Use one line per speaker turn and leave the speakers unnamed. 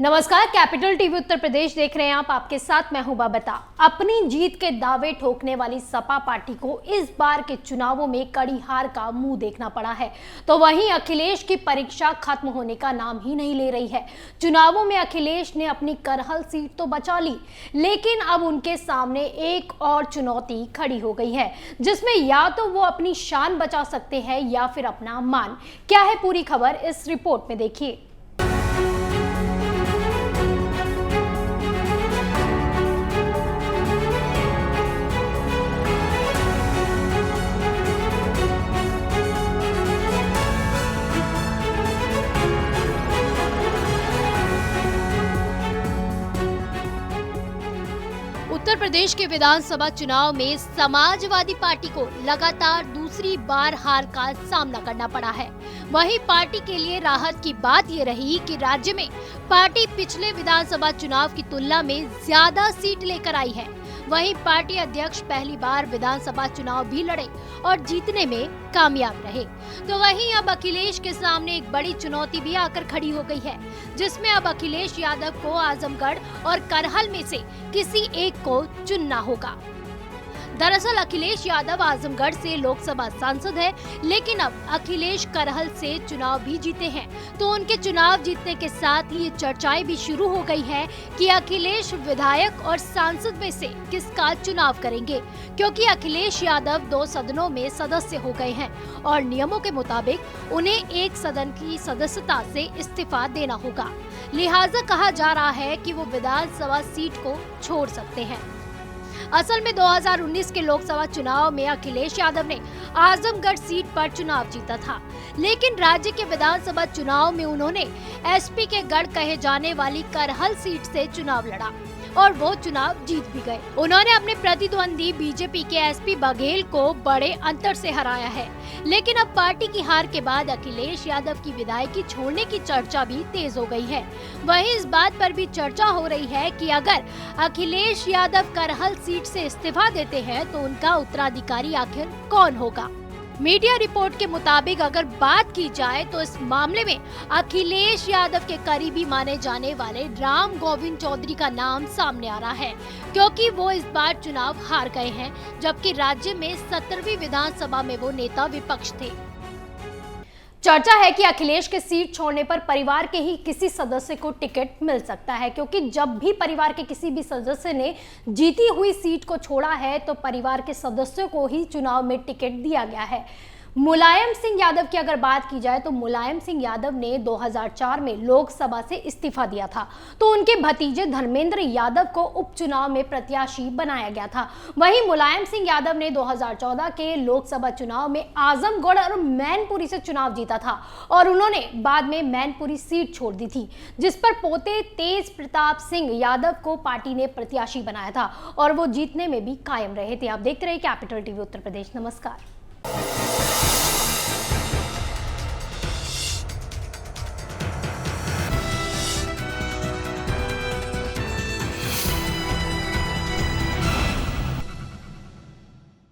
नमस्कार, capital TV Uttar Pradesh देख रहे हैं आप। आपके साथ मैं हूं बबीता। अपनी जीत के दावे ठोकने वाली सपा पार्टी को इस बार के चुनावों में कड़ी हार का मुंह देखना पड़ा है, तो वहीं अखिलेश की परीक्षा खत्म होने का नाम ही नहीं ले रही है। चुनावों में अखिलेश ने अपनी करहल सीट तो बचा ली, लेकिन अब उनके सामने एक और चुनौती खड़ी हो गई है, जिसमें या तो वो अपनी शान बचा सकते हैं या फिर अपना मान। क्या है पूरी खबर, इस रिपोर्ट में देखिए। उत्तर प्रदेश के विधानसभा चुनाव में समाजवादी पार्टी को लगातार दूसरी बार हार का सामना करना पड़ा है। वहीं पार्टी के लिए राहत की बात ये रही कि राज्य में पार्टी पिछले विधानसभा चुनाव की तुलना में ज्यादा सीट लेकर आई है। वहीं पार्टी अध्यक्ष पहली बार विधानसभा चुनाव भी लड़े और जीतने में कामयाब रहे। तो वहीं अब अखिलेश के सामने एक बड़ी चुनौती भी आकर खड़ी हो गई है, जिसमें अब अखिलेश यादव को आजमगढ़ और करहल में से किसी एक को चुनना होगा। दरअसल अखिलेश यादव आजमगढ़ से लोकसभा सांसद है, लेकिन अब अखिलेश करहल से चुनाव भी जीते हैं। तो उनके चुनाव जीतने के साथ ही ये चर्चाएं भी शुरू हो गई है कि अखिलेश विधायक और सांसद में से किसका चुनाव करेंगे, क्योंकि अखिलेश यादव 2 सदनों में सदस्य हो गए हैं और नियमों के मुताबिक उन्हें एक सदन की सदस्यता से इस्तीफा देना होगा। लिहाजा कहा जा रहा है कि वो विधानसभा सीट को छोड़ सकते हैं। असल में 2019 के लोकसभा चुनाव में अखिलेश यादव ने आजमगढ़ सीट पर चुनाव जीता था, लेकिन राज्य के विधानसभा चुनाव में उन्होंने एसपी के गढ़ कहे जाने वाली करहल सीट से चुनाव लड़ा और वो चुनाव जीत भी गए। उन्होंने अपने प्रतिद्वंदी बीजेपी के एसपी बघेल को बड़े अंतर से हराया है। लेकिन अब पार्टी की हार के बाद अखिलेश यादव की विधायकी छोड़ने की चर्चा भी तेज हो गई है। वहीं इस बात पर भी चर्चा हो रही है कि अगर अखिलेश यादव करहल सीट से इस्तीफा देते हैं तो उनका उत्तराधिकारी आखिर कौन होगा। मीडिया रिपोर्ट के मुताबिक अगर बात की जाए तो इस मामले में अखिलेश यादव के करीबी माने जाने वाले राम गोविंद चौधरी का नाम सामने आ रहा है, क्योंकि वो इस बार चुनाव हार गए हैं, जबकि राज्य में 17वीं विधानसभा में वो नेता विपक्ष थे। चर्चा है कि अखिलेश के सीट छोड़ने पर परिवार के ही किसी सदस्य को टिकट मिल सकता है, क्योंकि जब भी परिवार के किसी भी सदस्य ने जीती हुई सीट को छोड़ा है तो परिवार के सदस्यों को ही चुनाव में टिकट दिया गया है। मुलायम सिंह यादव की अगर बात की जाए तो मुलायम सिंह यादव ने 2004 में लोकसभा से इस्तीफा दिया था, तो उनके भतीजे धर्मेंद्र यादव को उपचुनाव में प्रत्याशी बनाया गया था। वहीं मुलायम सिंह यादव ने 2014 के लोकसभा चुनाव में आजमगढ़ और मैनपुरी से चुनाव जीता था और उन्होंने बाद में मैनपुरी सीट छोड़ दी थी, जिस पर पोते तेज प्रताप सिंह यादव को पार्टी ने प्रत्याशी बनाया था और वो जीतने में भी कायम रहे थे। आप देखते रहिए कैपिटल टीवी उत्तर प्रदेश। नमस्कार।